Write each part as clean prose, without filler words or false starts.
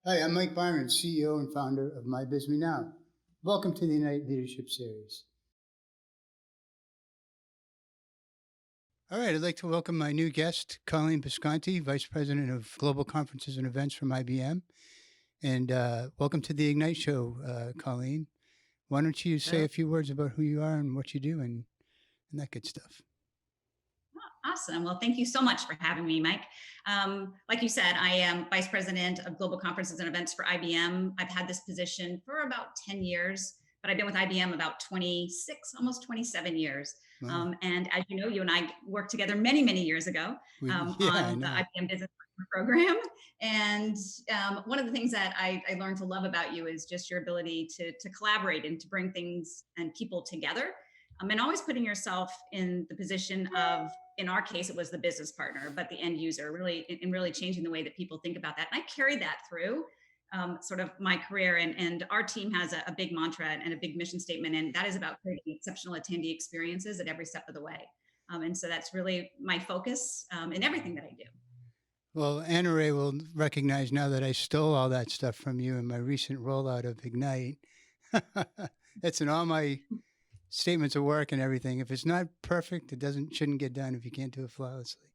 Hi, I'm Mike Byron, CEO and founder of MyBizMeNow. Welcome to the Ignite Leadership Series. All right, I'd like to welcome my new guest, Colleen Bisconti, Vice President of Global Conferences and Events from IBM. And welcome to the Ignite Show, Colleen. Why don't you say a few words about who you are and what you do and that good stuff? Awesome. Well, thank you so much for having me, Mike. Like you said, I am Vice President of Global Conferences and Events for IBM. I've had this position for about 10 years, but I've been with IBM about 26, almost 27 years. Wow. And as you know, you and I worked together many, many years ago I on the know. IBM Business Partner Program. And one of the things that I learned to love about you is just your ability to collaborate and to bring things and people together. And always putting yourself in the position of, in our case, it was the business partner, but the end user, really changing the way that people think about that. And I carried that through sort of my career. And our team has a big mantra and a big mission statement, and that is about creating exceptional attendee experiences at every step of the way. And so that's really my focus in everything that I do. Well, Anna Ray will recognize now that I stole all that stuff from you in my recent rollout of Ignite. It's in all my statements of work and everything. If it's not perfect, it shouldn't get done if you can't do it flawlessly.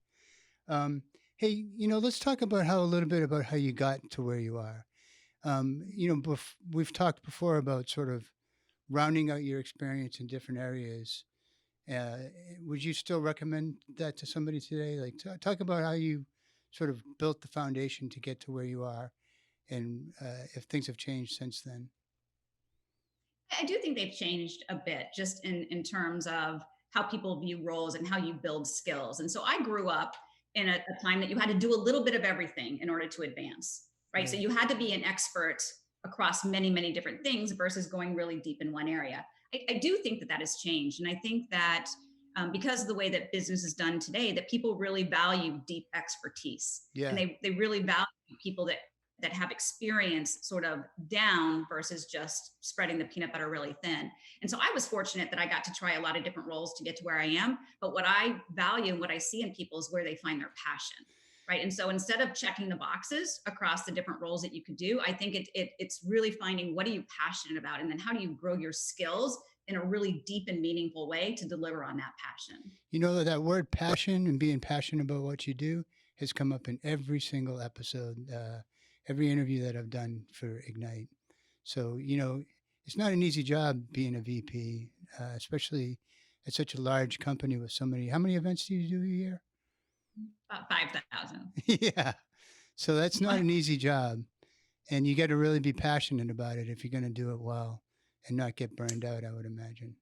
Hey, let's talk about a little bit about how you got to where you are. We've talked before about sort of rounding out your experience in different areas. Would you still recommend that to somebody today? Like, talk about how you sort of built the foundation to get to where you are, and if things have changed since then. I do think they've changed a bit just in terms of how people view roles and how you build skills. And so I grew up in a time that you had to do a little bit of everything in order to advance, right? So you had to be an expert across many, many different things versus going really deep in one area. I do think that has changed. And I think that because of the way that business is done today, that people really value deep expertise. Yeah. And they really value people that have experience sort of down versus just spreading the peanut butter really thin. And so I was fortunate that I got to try a lot of different roles to get to where I am. But what I value and what I see in people is where they find their passion. Right. And so instead of checking the boxes across the different roles that you could do, I think it's really finding what are you passionate about? And then how do you grow your skills in a really deep and meaningful way to deliver on that passion? You know, that word passion and being passionate about what you do has come up in every single episode, every interview that I've done for Ignite. So, it's not an easy job being a VP, especially at such a large company with so many. How many events do you do a year? About 5,000. Yeah. So that's not an easy job. And you got to really be passionate about it if you're going to do it well and not get burned out, I would imagine.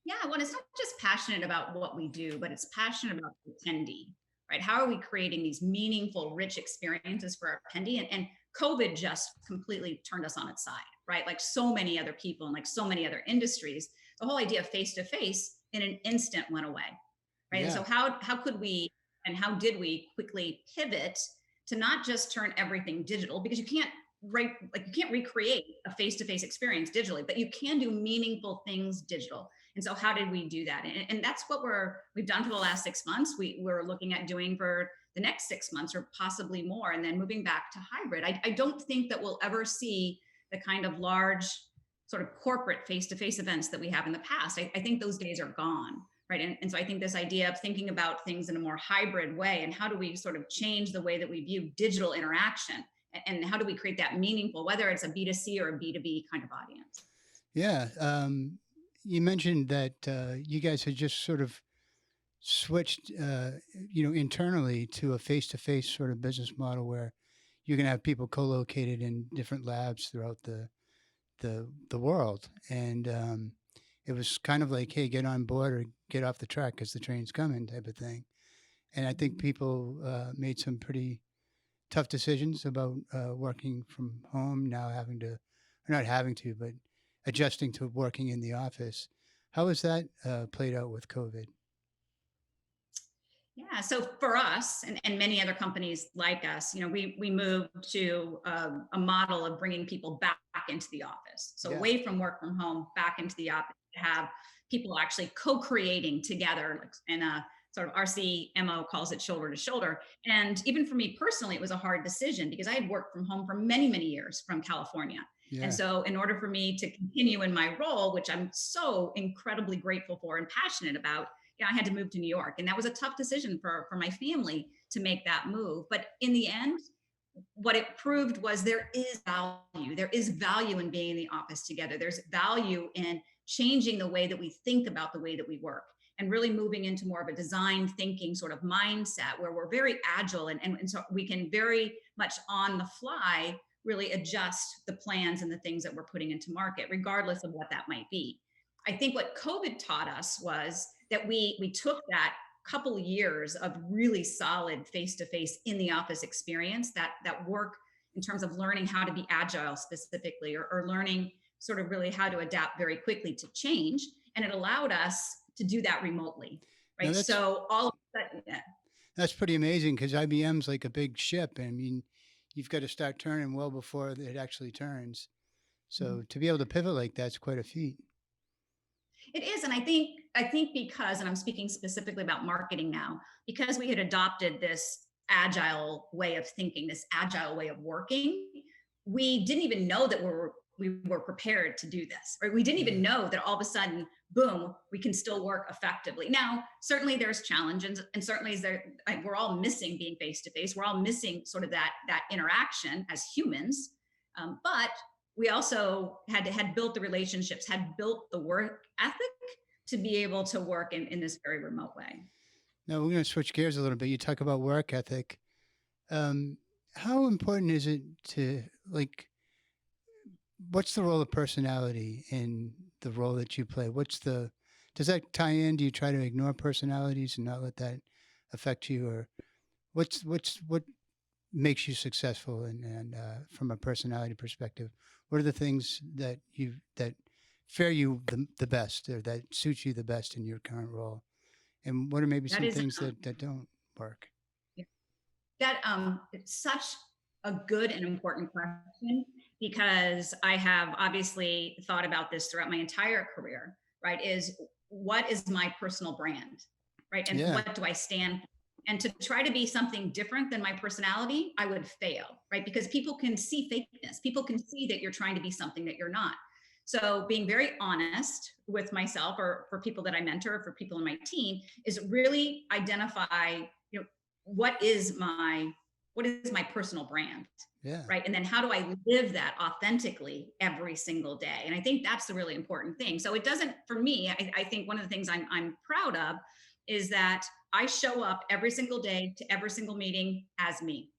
Yeah, well, it's not just passionate about what we do, but it's passionate about the attendee, right? How are we creating these meaningful, rich experiences for our attendee? And COVID just completely turned us on its side, right? Like so many other people and like so many other industries, the whole idea of face-to-face in an instant went away, right? Yeah. And so how could we and how did we quickly pivot to not just turn everything digital, because you can't recreate a face-to-face experience digitally, but you can do meaningful things digital. And so how did we do that? And that's what we've done for the last 6 months. We're looking at doing for the next 6 months or possibly more, and then moving back to hybrid. I don't think that we'll ever see the kind of large sort of corporate face-to-face events that we have in the past. I think those days are gone. Right. And so I think this idea of thinking about things in a more hybrid way, and how do we sort of change the way that we view digital interaction, and how do we create that meaningful, whether it's a B2C or a B2B kind of audience? Yeah. You mentioned that you guys had just sort of switched, internally to a face-to-face sort of business model where you're going to have people co-located in different labs throughout the world. And it was kind of like, hey, get on board or get off the track because the train's coming type of thing. And I think people made some pretty tough decisions about working from home, now but adjusting to working in the office. How has that played out with COVID? Yeah, so for us and many other companies like us, we moved to a model of bringing people back into the office. So away from work from home, back into the office, to have people actually co-creating together in a sort of RCMO calls it shoulder to shoulder. And even for me personally, it was a hard decision because I had worked from home for many, many years from California. And Yeah. so, in order for me to continue in my role, which I'm so incredibly grateful for and passionate about, I had to move to New York. And that was a tough decision for my family to make that move. But in the end, what it proved was there is value. There is value in being in the office together. There's value in changing the way that we think about the way that we work and really moving into more of a design thinking sort of mindset where we're very agile and so we can very much on the fly really adjust the plans and the things that we're putting into market, regardless of what that might be. I think what COVID taught us was that we took that couple years of really solid face-to-face in the office experience, that work in terms of learning how to be agile specifically, or learning sort of really how to adapt very quickly to change. And it allowed us to do that remotely, No, right? So all of a sudden, yeah. that's pretty amazing because IBM's like a big ship. I mean, you've got to start turning well before it actually turns. So to be able to pivot like that's quite a feat. It is, and I think because, and I'm speaking specifically about marketing now, because we had adopted this agile way of thinking, this agile way of working, we didn't even know that we were prepared to do this, right? We didn't even Yeah. know that all of a sudden, boom, we can still work effectively. Now, certainly there's challenges, and certainly is there, like, we're all missing being face to face. We're all missing sort of that interaction as humans, but we also had built the relationships, had built the work ethic to be able to work in this very remote way. Now we're going to switch gears a little bit. You talk about work ethic. Um, how important is it to like? What's the role of personality in the role that you play? Does that tie in? Do you try to ignore personalities and not let that affect you, or what makes you successful? And from a personality perspective, what are the things that fare you the best, or that suit you the best in your current role? And what are maybe That some is things that don't work? that it's such a good and important question because I have obviously thought about this throughout my entire career, right? Is what is my personal brand, right? And Yeah. what do I stand for? And to try to be something different than my personality, I would fail, right? Because people can see fakeness. People can see that you're trying to be something that you're not. So being very honest with myself, or for people that I mentor, or for people in my team, is really identify, what is my personal brand, Yeah. right? And then how do I live that authentically every single day? And I think that's the really important thing. So it doesn't, for me, I think one of the things I'm proud of is that I show up every single day to every single meeting as me.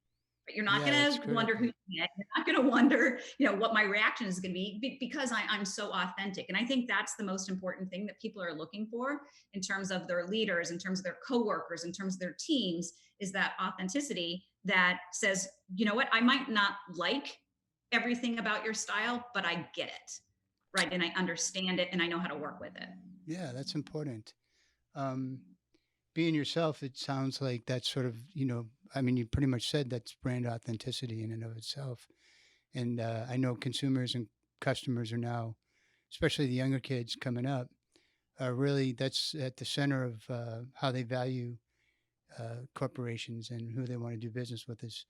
But you're not Yeah, going that's to wonder who critical. you get. You're not going to wonder, what my reaction is going to be because I'm so authentic. And I think that's the most important thing that people are looking for in terms of their leaders, in terms of their coworkers, in terms of their teams, is that authenticity that says, you know what, I might not like everything about your style, but I get it, right? And I understand it and I know how to work with it. Yeah, that's important. Um, being yourself, it sounds like that's sort of, I mean, you pretty much said that's brand authenticity in and of itself. And I know consumers and customers are now, especially the younger kids coming up, are really, that's at the center of how they value corporations and who they want to do business with is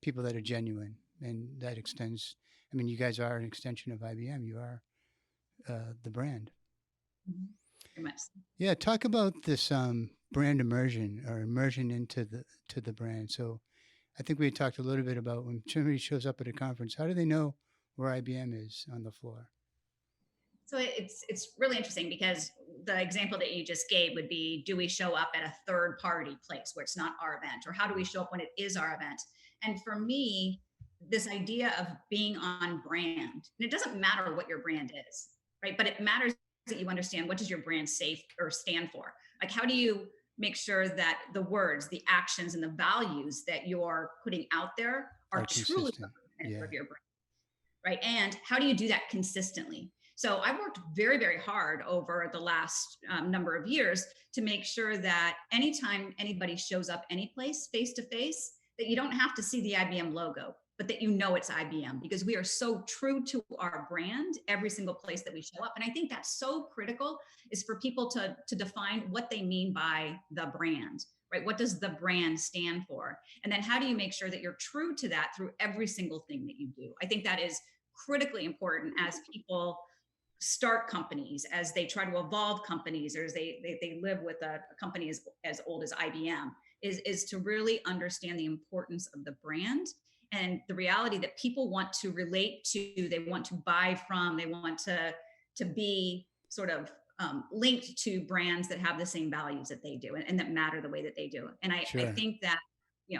people that are genuine. And that extends, I mean, you guys are an extension of IBM. You are the brand. Mhm. Very much. Yeah, talk about this brand immersion or immersion into the brand. So I think we had talked a little bit about when somebody shows up at a conference, how do they know where IBM is on the floor? So it's really interesting because the example that you just gave would be, do we show up at a third party place where it's not our event, or how do we show up when it is our event? And for me, this idea of being on brand, and it doesn't matter what your brand is, right? But it matters that you understand, what does your brand say or stand for? Like, how do you make sure that the words, the actions, and the values that you're putting out there Are are truly consistent. representative Yeah. of your brand, right? And how do you do that consistently? So I've worked very, very hard over the last number of years to make sure that anytime anybody shows up any place face to face, that you don't have to see the IBM logo, but that you know it's IBM, because we are so true to our brand every single place that we show up. And I think that's so critical, is for people to define what they mean by the brand, right? What does the brand stand for? And then how do you make sure that you're true to that through every single thing that you do? I think that is critically important as people start companies, as they try to evolve companies, or as they live with a company as old as IBM, is to really understand the importance of the brand and the reality that people want to relate to, they want to buy from, they want to be sort of linked to brands that have the same values that they do, and that matter the way that they do. And I Sure. think that,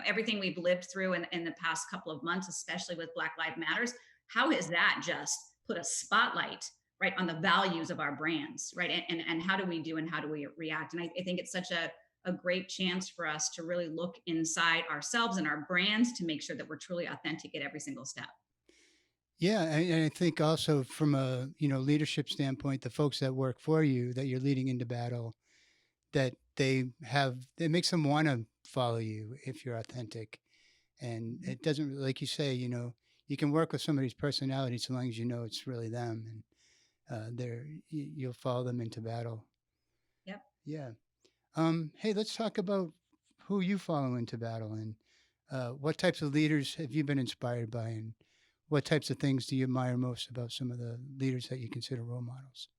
everything we've lived through in the past couple of months, especially with Black Lives Matters, how has that just put a spotlight, right, on the values of our brands, right? And how do we do, and how do we react? And I think it's such a great chance for us to really look inside ourselves and our brands to make sure that we're truly authentic at every single step. Yeah, and I think also from a leadership standpoint, the folks that work for you that you're leading into battle, that it makes them want to follow you if you're authentic, and Mhm. it doesn't, like you say, you can work with somebody's personality so long as you know it's really them, and you'll follow them into battle. Yep. Yeah. Hey, let's talk about who you follow into battle, and what types of leaders have you been inspired by, and what types of things do you admire most about some of the leaders that you consider role models?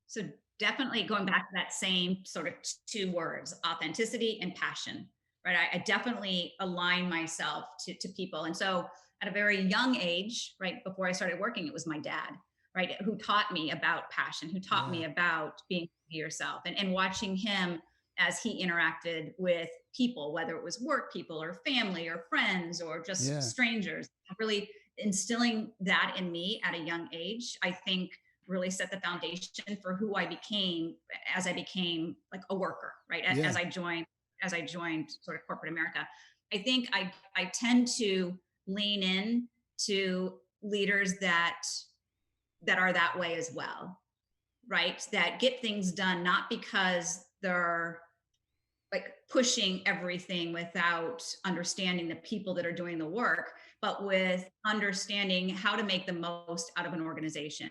So definitely going back to that same sort of two words, authenticity and passion, right? I definitely align myself to people. And so at a very young age, right before I started working, it was my dad, right, who taught me about passion, who taught Yeah. me about being yourself, and watching him as he interacted with people, whether it was work people or family or friends or just Yeah. strangers, really instilling that in me at a young age, I think really set the foundation for who I became as I became like a worker, right? Yeah. As I joined sort of corporate America. I think I tend to lean in to leaders that are that way as well, right? That get things done not because they're like pushing everything without understanding the people that are doing the work, but with understanding how to make the most out of an organization,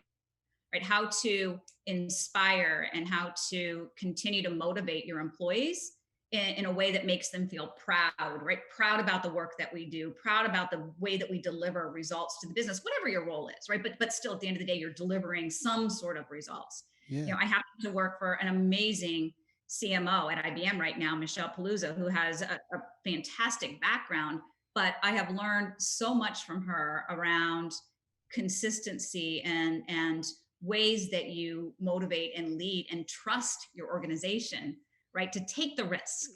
right? How to inspire and how to continue to motivate your employees in a way that makes them feel proud, right? Proud about the work that we do, proud about the way that we deliver results to the business, whatever your role is, right? But still, at the end of the day, you're delivering some sort of results. Yeah. I happen to work for an amazing CMO at IBM right now, Michelle Palooza, who has a fantastic background. But I have learned so much from her around consistency and ways that you motivate and lead and trust your organization, right? To take the risk,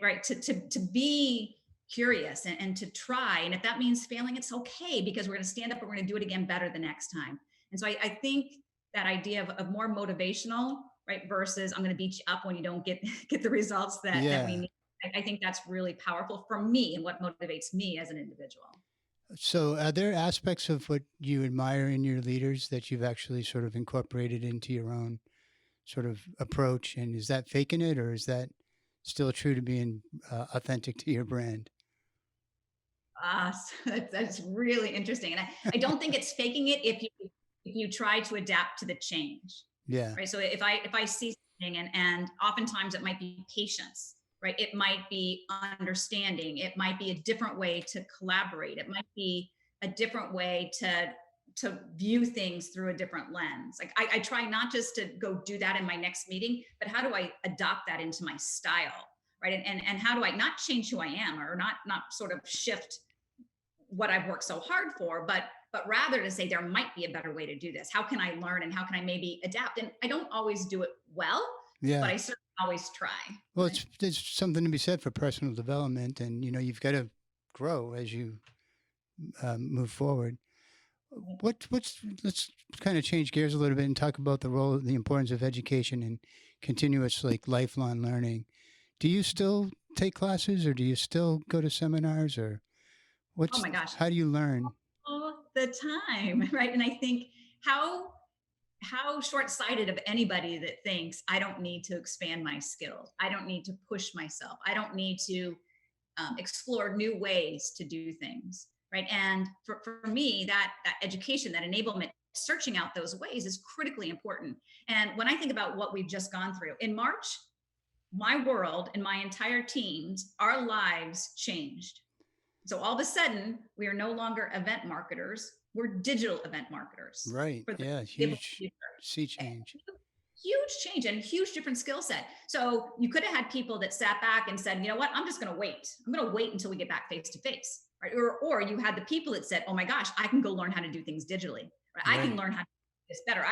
right? To be curious and to try. And if that means failing, it's okay, because we're going to stand up and we're going to do it again better the next time. And so I think that idea of more motivational, right? Versus I'm going to beat you up when you don't get the results that we Yeah. need. I think that's really powerful for me and what motivates me as an individual. So, are there aspects of what you admire in your leaders that you've actually sort of incorporated into your own sort of approach? And is that faking it, or is that still true to being authentic to your brand? That's really interesting. And I don't think it's faking it if you try to adapt to the change, Yeah. right? So if I see something, and oftentimes it might be patience, right? It might be understanding. It might be a different way to collaborate. It might be a different way to view things through a different lens. Like I try not just to go do that in my next meeting, but how do I adopt that into my style, right? And how do I not change who I am, or not sort of shift what I've worked so hard for, but rather to say there might be a better way to do this. How can I learn, and how can I maybe adapt? And I don't always do it well, but Yeah. I certainly always try. Well, Right. there's something to be said for personal development, and you've got to grow as you move forward. What's Let's kind of change gears a little bit and talk about the importance of education and continuous, like, lifelong learning. Do you still take classes, or do you still go to seminars, or Oh my gosh, how do you learn? all the time, right? And I think how how short-sighted of anybody that thinks I don't need to expand my skills. I don't need to push myself. I don't need to explore new ways to do things, right? And for me, that education, that enablement, searching out those ways is critically important. And when I think about what we've just gone through in March, my world and my entire teams, our lives changed. So all of a sudden, we are no longer event marketers. We're digital event marketers Right. for the Yeah. foreseeable Huge future. sea change. Huge change and huge different skill set. So you could have had people that sat back and said, you know what, I'm just going to wait. I'm going to wait until we get back face to face. Right? Or you had the people that said, oh my gosh, I can go learn how to do things digitally. Right? I can Right. learn how to do this better.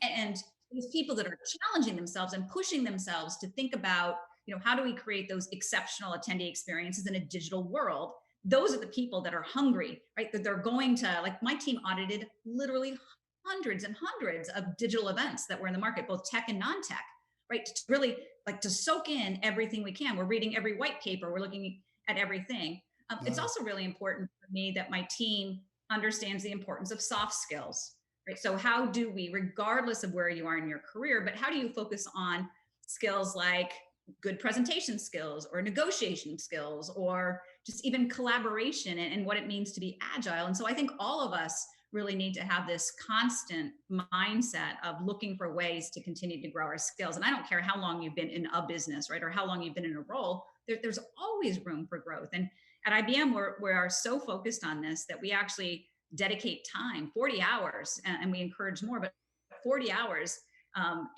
And these people that are challenging themselves and pushing themselves to think about, how do we create those exceptional attendee experiences in a digital world? Those are the people that are hungry, right? That they're going to, like my team audited literally hundreds and hundreds of digital events that were in the market, both tech and non-tech, right? To really like to soak in everything we can. We're reading every white paper. We're looking at everything. It's Wow. also really important for me that my team understands the importance of soft skills, right? So how do we, regardless of where you are in your career, but how do you focus on skills like good presentation skills or negotiation skills or just even collaboration and what it means to be agile? And so I think all of us really need to have this constant mindset of looking for ways to continue to grow our skills. And I don't care how long you've been in a business, right? Or how long you've been in a role, there's always room for growth. And at IBM, we are so focused on this that we actually dedicate time, 40 hours, and we encourage more, but 40 hours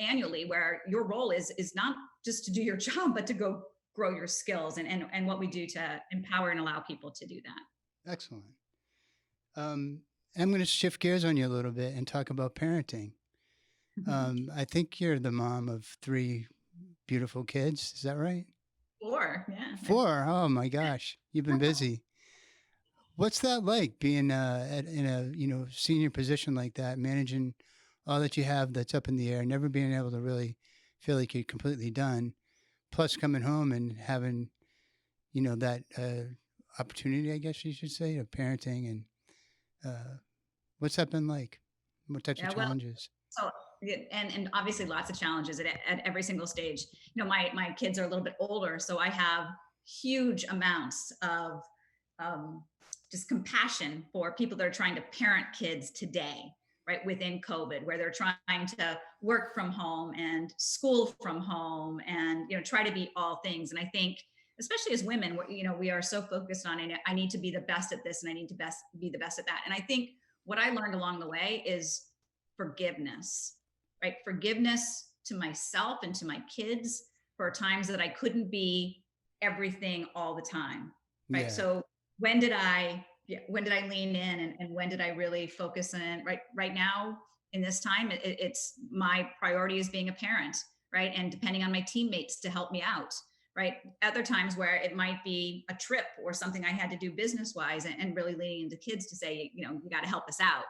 annually, where your role is not just to do your job, but to go grow your skills and what we do to empower and allow people to do that. Excellent. I'm going to shift gears on you a little bit and talk about parenting. I think you're the mom of 3 beautiful kids. Is that right? 4, yeah. 4. Oh my gosh, you've been busy. What's that like being in a senior position like that, managing all that you have that's up in the air, never being able to really feel like you're completely done, plus coming home and having that opportunity, I guess you should say, of parenting and what's that been like? What types of Yeah, well, challenges? so and obviously lots of challenges at every single stage. My kids are a little bit older, so I have huge amounts of just compassion for people that are trying to parent kids today, right? Within COVID, where they're trying to work from home and school from home and try to be all things. And I think, especially as women, we are so focused on it. I need to be the best at this and I need to be the best at that. And I think what I learned along the way is forgiveness, right? Forgiveness to myself and to my kids for times that I couldn't be everything all the time, right? Yeah. So when did I lean in and when did I really focus in? Right now in this time, it's my priority is being a parent, right? And depending on my teammates to help me out, right? Other times where it might be a trip or something I had to do business wise and really leaning into kids to say, you got to help us out.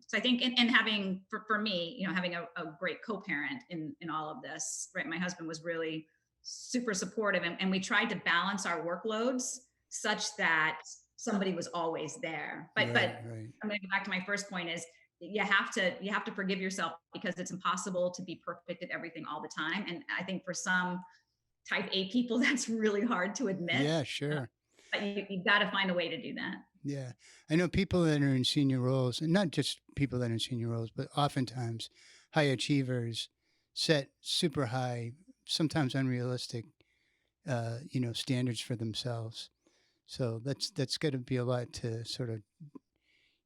So I think, and having, for me, having a great co-parent in all of this, right? My husband was really super supportive and we tried to balance our workloads such that somebody was always there. But Right. I'm going to go back to my first point is you have to forgive yourself because it's impossible to be perfect at everything all the time. And I think for some type A people, that's really hard to admit. Yeah, sure. But you've got to find a way to do that. Yeah. I know people that are in senior roles, and not just people that are in senior roles, but oftentimes high achievers set super high, sometimes unrealistic, standards for themselves. So that's got to be a lot to sort of,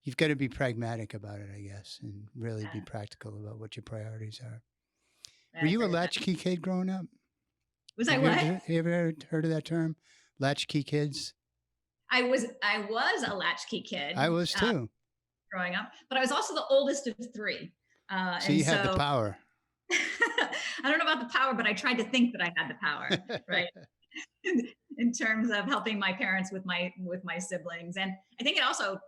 you've got to be pragmatic about it, I guess, and really be practical about what your priorities are. Were you a latchkey kid growing up? Was I what? Have you ever heard of that term? Latchkey kids? I was a latchkey kid. I was too. Growing up, but I was also the oldest of 3. So you had the power. I don't know about the power, but I tried to think that I had the power, right? In terms of helping my parents with my siblings. And I think it also,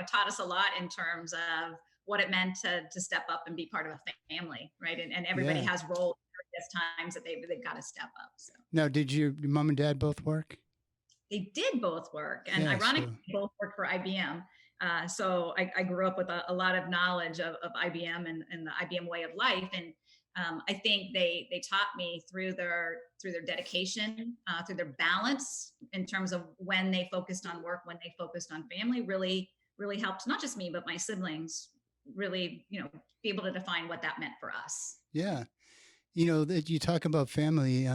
taught us a lot in terms of what it meant to step up and be part of a family, right? And everybody has roles at times that they've got to step up. So now, did your mom and dad both work? They did both work, and ironically, both worked for IBM. So I grew up with a lot of knowledge of IBM and the IBM way of life. And I think they taught me through their dedication, through their balance in terms of when they focused on work, when they focused on family. Really helped not just me but my siblings. Really, be able to define what that meant for us. Yeah. That you talk about family.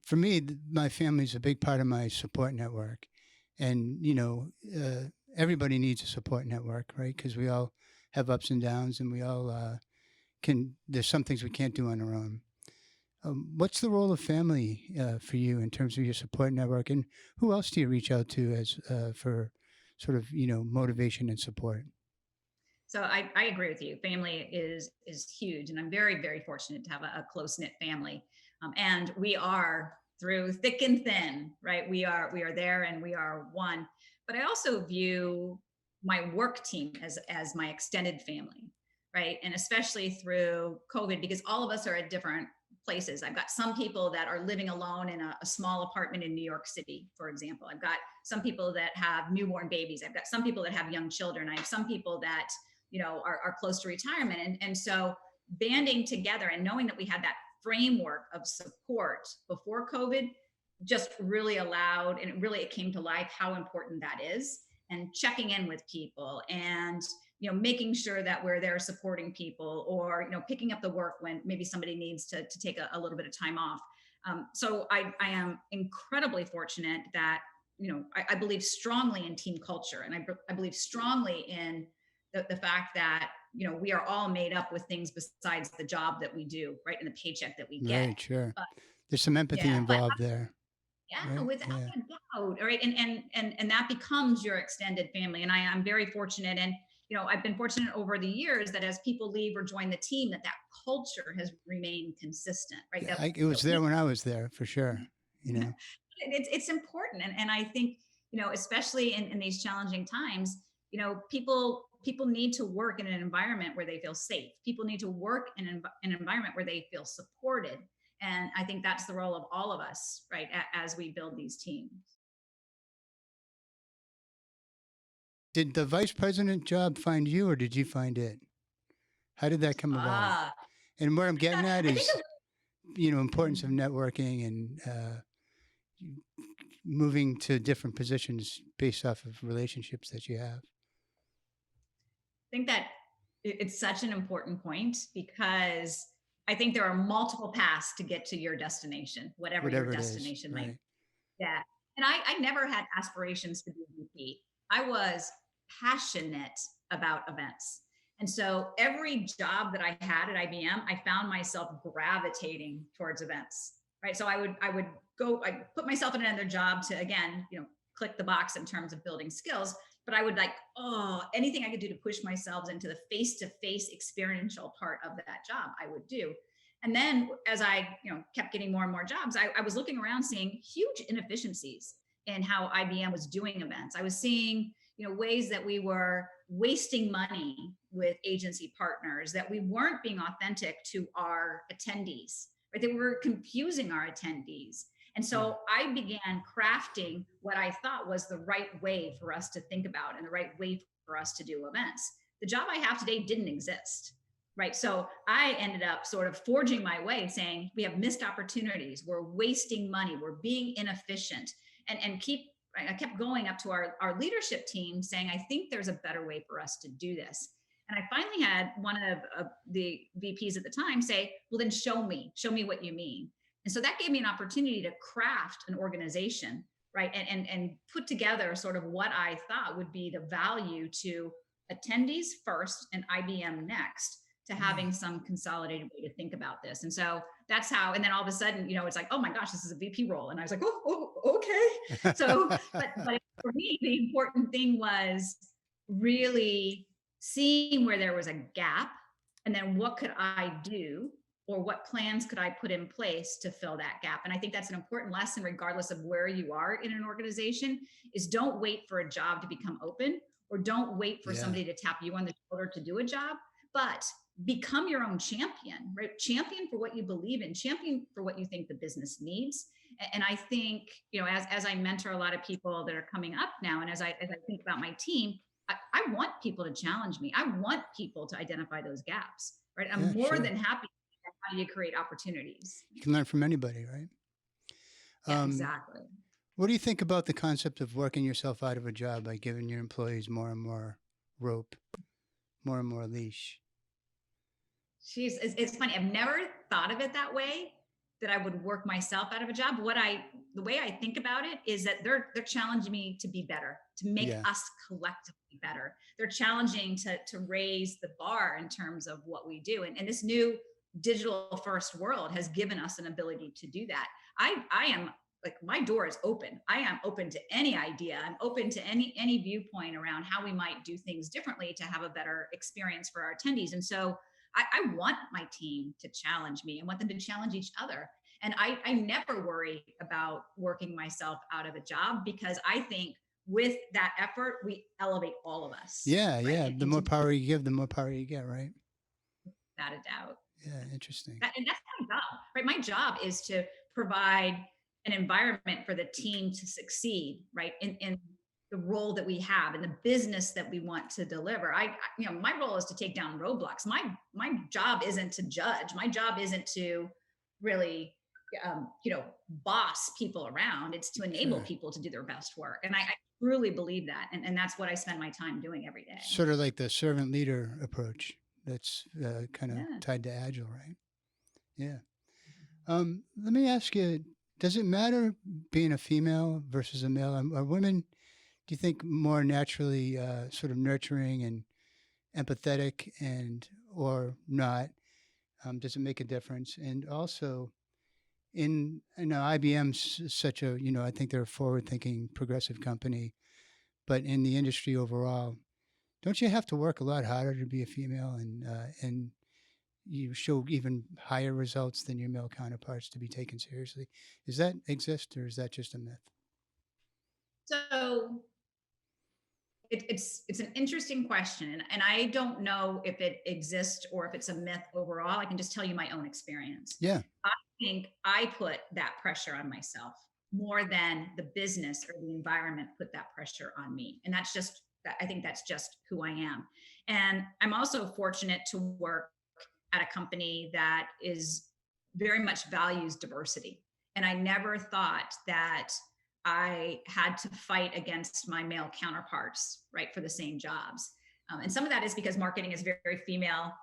For me, my family is a big part of my support network. And, everybody needs a support network, right? Because we all have ups and downs, and we all there's some things we can't do on our own. What's the role of family for you in terms of your support network? And who else do you reach out to as for sort of, motivation and support? So I agree with you. Family is huge, and I'm very very fortunate to have a close knit family, and we are through thick and thin, right? We are there, and we are one. But I also view my work team as my extended family, right? And especially through COVID, because all of us are at different places. I've got some people that are living alone in a small apartment in New York City, for example. I've got some people that have newborn babies. I've got some people that have young children. I have some people that are close to retirement. And so banding together and knowing that we had that framework of support before COVID just really allowed, and it came to life how important that is, and checking in with people, and making sure that we're there supporting people, or picking up the work when maybe somebody needs to take a little bit of time off. So I am incredibly fortunate that I believe strongly in team culture, and I believe strongly in the fact that we are all made up with things besides the job that we do, right, and the paycheck that we get. Right, sure. But There's some empathy yeah, but involved there, yeah, right? without Yeah. a doubt. All right. And that becomes your extended family. And I'm very fortunate. And, I've been fortunate over the years that as people leave or join the team, that culture has remained consistent, right? Yeah, it was there when I was there for sure. You know, It's important. And I think, especially in these challenging times, people need to work in an environment where they feel safe. People need to work in an environment where they feel supported. And I think that's the role of all of us, right, as we build these teams. did the vice president job find you, or did you find it? How did that come about? Ah, And what I'm getting at I think. is, importance of Mhm. networking and moving to different positions based off of relationships that you have. Think that it's such an important point, because I think there are multiple paths to get to your destination, whatever your Whatever it is, destination might right? be. Yeah. And I never had aspirations to be VP. I was passionate about events. And so every job that I had at IBM, I found myself gravitating towards events. Right. So I put myself in another job to, again, click the box in terms of building skills. But I would like, anything I could do to push myself into the face to face experiential part of that job, I would do. And then as I, kept getting more and more jobs, I was looking around seeing huge inefficiencies in how IBM was doing events. I was seeing, ways that we were wasting money with agency partners, that we weren't being authentic to our attendees, right? That we were confusing our attendees. And Yeah. so I began crafting what I thought was the right way for us to think about and the right way for us to do events. The job I have today didn't exist. Right. So I ended up sort of forging my way, saying we have missed opportunities. We're wasting money. We're being inefficient. And I kept going up to our leadership team saying, I think there's a better way for us to do this. And I finally had one of the VPs at the time say, well, then show me what you mean. And so that gave me an opportunity to craft an organization, right? And put together sort of what I thought would be the value to attendees first and IBM next, to Yeah. having some consolidated way to think about this. And so that's how, and then all of a sudden, it's like, oh my gosh, this is a VP role. And I was like, okay. So, but for me, the important thing was really seeing where there was a gap, and then what could I do, or what plans could I put in place to fill that gap. And I think that's an important lesson, regardless of where you are in an organization, is don't wait for a job to become open, or don't wait for Yeah. somebody to tap you on the shoulder to do a job, but become your own champion, right? Champion for what you believe in, champion for what you think the business needs. And I think, as I mentor a lot of people that are coming up now, and as I think about my team, I want people to challenge me. I want people to identify those gaps, right? I'm Yeah, more sure. than happy. How do you create opportunities? You can learn from anybody, right? Yeah, Um, exactly. what do you think about the concept of working yourself out of a job by giving your employees more and more rope, more and more leash? It's funny. I've never thought of it that way, that I would work myself out of a job. The way I think about it is that they're challenging me to be better, to make Yeah, us collectively better. They're challenging to raise the bar in terms of what we do. And this new digital first world has given us an ability to do that. I am like, my door is open. I am open to any idea. I'm open to any viewpoint around how we might do things differently to have a better experience for our attendees. And so I want my team to challenge me. I want them to challenge each other. And I never worry about working myself out of a job, because I think with that effort, we elevate all of us, yeah, right? yeah. The And more to power you give, the more power you get, right? without a doubt. Yeah, interesting. And that's my job, right? My job is to provide an environment for the team to succeed, right? In the role that we have and the business that we want to deliver. My role is to take down roadblocks. My job isn't to judge. My job isn't to really, boss people around. It's to enable Sure. people to do their best work. And I truly believe that. And that's what I spend my time doing every day. Sort of like the servant leader approach that's kind of Yeah. tied to agile, right? Yeah. Let me ask you, does it matter being a female versus a male? Are women, do you think, more naturally sort of nurturing and empathetic, and or not? Does it make a difference? And also, IBM's such a, I think they're a forward-thinking, progressive company, but in the industry overall, don't you have to work a lot harder to be a female, and you show even higher results than your male counterparts to be taken seriously? Does that exist, or is that just a myth? So it's an interesting question, and I don't know if it exists or if it's a myth overall. I can just tell you my own experience. Yeah, I think I put that pressure on myself more than the business or the environment put that pressure on me, and that's just that. I think that's just who I am. And I'm also fortunate to work at a company that is very much values diversity, and I never thought that I had to fight against my male counterparts, right, for the same jobs. And some of that is because marketing is very, very female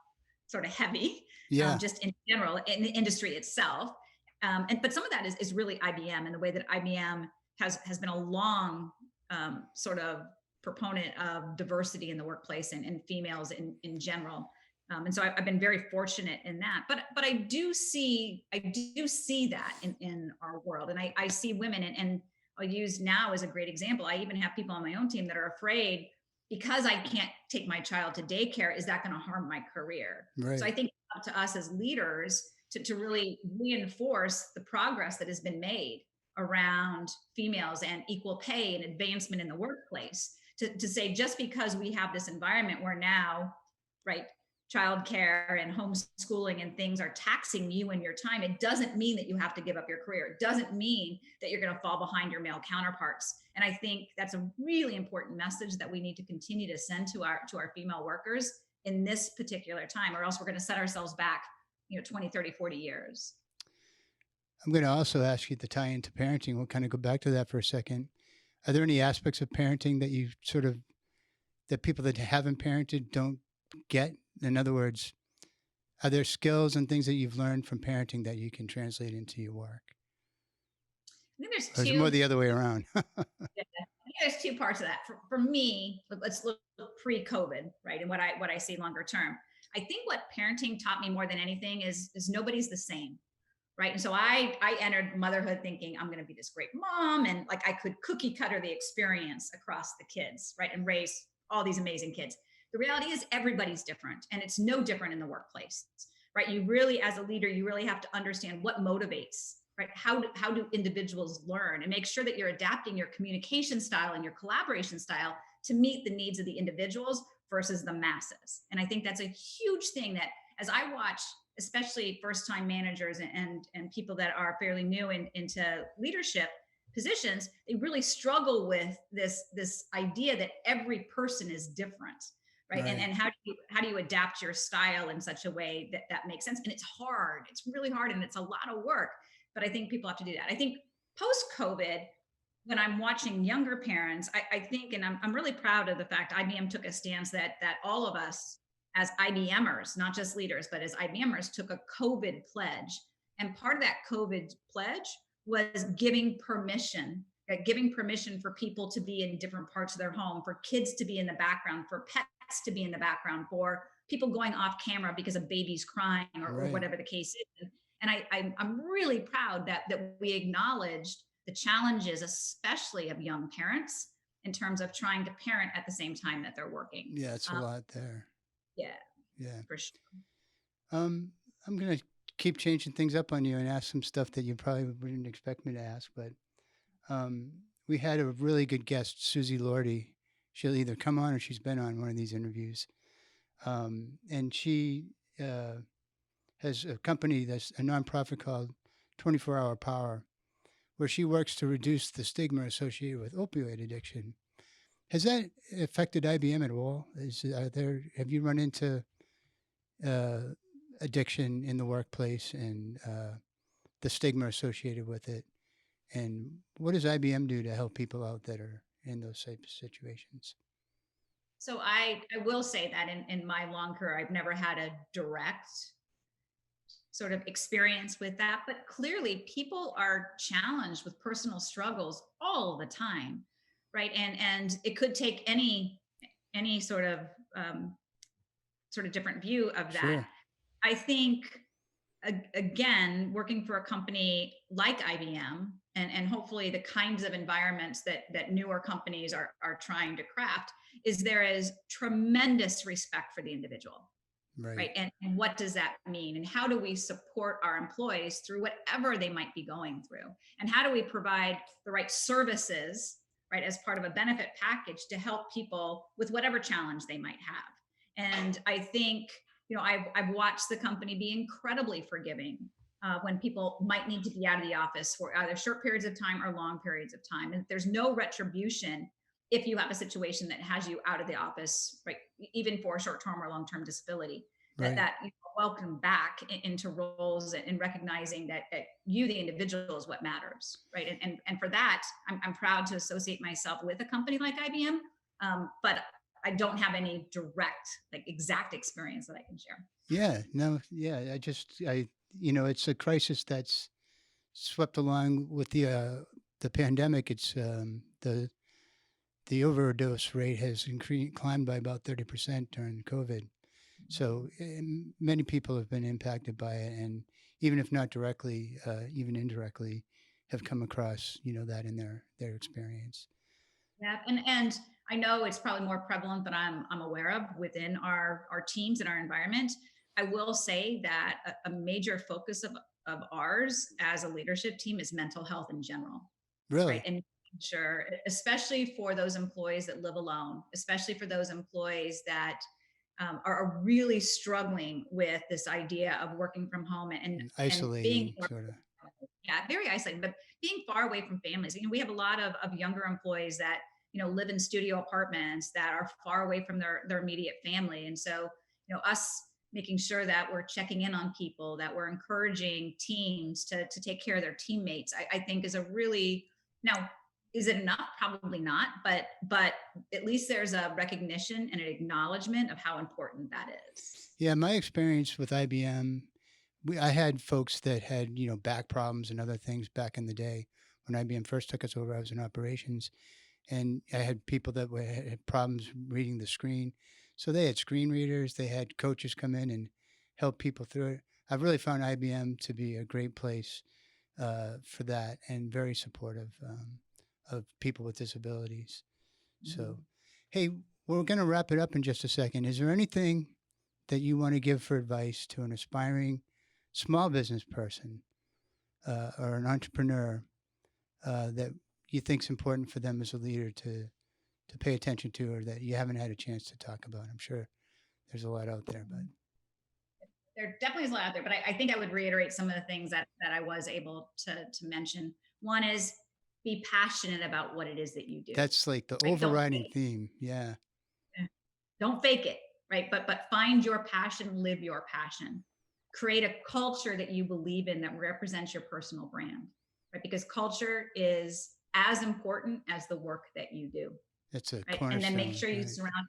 sort of heavy, yeah, just in general in the industry itself. But some of that is really IBM, and the way that IBM has been a long sort of proponent of diversity in the workplace, and females in general. And so I've been very fortunate in that. But I do see that in our world, and I see women, and I'll use now as a great example. I even have people on my own team that are afraid, because I can't take my child to daycare, is that going to harm my career? So right. I think it's up to us as leaders to really reinforce the progress that has been made around females and equal pay and advancement in the workplace. To say, just because we have this environment where now, right, childcare and homeschooling and things are taxing you and your time, it doesn't mean that you have to give up your career. It doesn't mean that you're going to fall behind your male counterparts. And I think that's a really important message that we need to continue to send to our female workers in this particular time, or else we're going to set ourselves back 20, 30, 40 years. I'm going to also ask you to tie into parenting. We'll kind of go back to that for a second. Are there any aspects of parenting that you sort of, that people that haven't parented don't get? In other words, are there skills and things that you've learned from parenting that you can translate into your work? I think there's Or is it more two. the other way around? Yeah, I think there's two parts of that. For me, let's look pre-COVID, right, and what I see longer term. I think what parenting taught me more than anything is nobody's the same, right? And so I entered motherhood thinking I'm going to be this great mom, and like I could cookie cutter the experience across the kids, right, and raise all these amazing kids. The reality is everybody's different, and it's no different in the workplace, right? You really, as a leader, you really have to understand what motivates, right? How do individuals learn, and make sure that you're adapting your communication style and your collaboration style to meet the needs of the individuals versus the masses. And I think that's a huge thing that, as I watch, especially first time managers and people that are fairly new into leadership positions, they really struggle with this idea that every person is different, right? And Right. how do you adapt your style in such a way that that makes sense? And it's hard. It's really hard, and it's a lot of work. But I think people have to do that. I think post COVID, when I'm watching younger parents, I think, and I'm really proud of the fact IBM took a stance that all of us as IBMers, not just leaders, but as IBMers, took a COVID pledge. And part of that COVID pledge was giving permission for people to be in different parts of their home, for kids to be in the background, for pets to be in the background, for people going off camera because a baby's crying or Right. whatever the case is. And I'm really proud that we acknowledged the challenges, especially of young parents, in terms of trying to parent at the same time that they're working. Yeah, it's a Um, lot there. yeah, Yeah. for sure. Um, I'm gonna keep changing things up on you and ask some stuff that you probably wouldn't expect me to ask, but um, we had a really good guest, Susie Lordy. She'll either come on or she's been on one of these interviews, and she has a company that's a nonprofit called 24 Hour Power, where she works to reduce the stigma associated with opioid addiction. Has that affected IBM at all? Have you run into uh, addiction in the workplace and the stigma associated with it? And what does IBM do to help people out that are in those types of situations? So I will say that in my long career, I've never had a direct sort of experience with that, but clearly people are challenged with personal struggles all the time, right? And it could take any um, sort of different view of that. Sure. I think again, working for a company like IBM, and hopefully the kinds of environments that newer companies are trying to craft, is there is tremendous respect for the individual, Right. right? And what does that mean? And how do we support our employees through whatever they might be going through? And how do we provide the right services, right, as part of a benefit package to help people with whatever challenge they might have? And I think, I've watched the company be incredibly forgiving when people might need to be out of the office for either short periods of time or long periods of time. And there's no retribution if you have a situation that has you out of the office, right, even for short-term or long-term disability, that Right. welcome back into roles and recognizing that you, the individual, is what matters, right? And for that, I'm proud to associate myself with a company like IBM, but I don't have any direct, like exact experience that I can share. Yeah. No. Yeah. It's a crisis that's swept along with the pandemic. It's the overdose rate has climbed by about 30% during COVID. So many people have been impacted by it, and even if not directly, even indirectly, have come across that in their experience. Yeah, and I know it's probably more prevalent than I'm aware of within our teams and our environment. I will say that a major focus of ours as a leadership team is mental health in general, right? Really, And sure, especially for those employees that live alone, especially for those employees that are really struggling with this idea of working from home and being, isolating sort of. yeah, very isolating, but being far away from families. We have a lot of younger employees that, live in studio apartments that are far away from their immediate family. And so, us making sure that we're checking in on people, that we're encouraging teams to take care of their teammates, I think is a really, now, is it enough? Probably not, but at least there's a recognition and an acknowledgement of how important that is. Yeah, my experience with IBM, I had folks that had back problems and other things back in the day when IBM first took us over. I was in operations, and I had people that had problems reading the screen. So they had screen readers, they had coaches come in and help people through it. I've really found IBM to be a great place for that and very supportive of people with disabilities. So, Mhm. hey, we're going to wrap it up in just a second. Is there anything that you want to give for advice to an aspiring small business person or an entrepreneur that you think is important for them as a leader to pay attention to, or that you haven't had a chance to talk about? I'm sure there's a lot out there, but There definitely is a lot out there, but I think I would reiterate some of the things that I was able to mention. One is be passionate about what it is that you do. that's like the Right? Don't overriding theme. Yeah. Don't fake it, right? But find your passion, live your passion. Create a culture that you believe in that represents your personal brand, right? Because culture is as important as the work that you do, That's a right? And then make cornerstone, sure you right? surround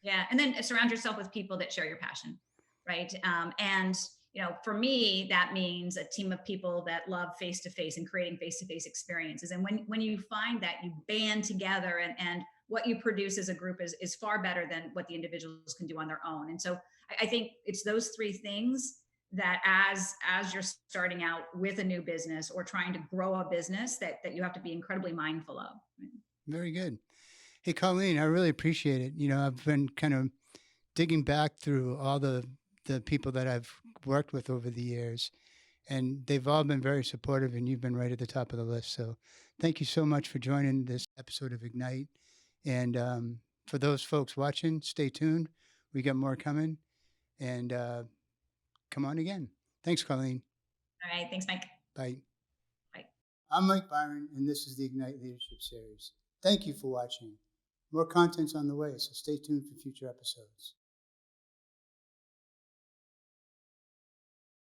yeah, and then surround yourself with people that share your passion, right? And for me, that means a team of people that love face to face and creating face to face experiences. And when you find that, you band together, and what you produce as a group is far better than what the individuals can do on their own. And so I think it's those three things that as you're starting out with a new business or trying to grow a business that you have to be incredibly mindful of. Right? Very good. Hey, Colleen, I really appreciate it. I've been kind of digging back through all the people that I've worked with over the years, and they've all been very supportive, and you've been right at the top of the list. So thank you so much for joining this episode of Ignite. And for those folks watching, stay tuned. We got more coming, and come on again. Thanks, Colleen. All right. Thanks, Mike. Bye. Bye. I'm Mike Byron, and this is the Ignite Leadership Series. Thank you for watching. More content's on the way, so stay tuned for future episodes.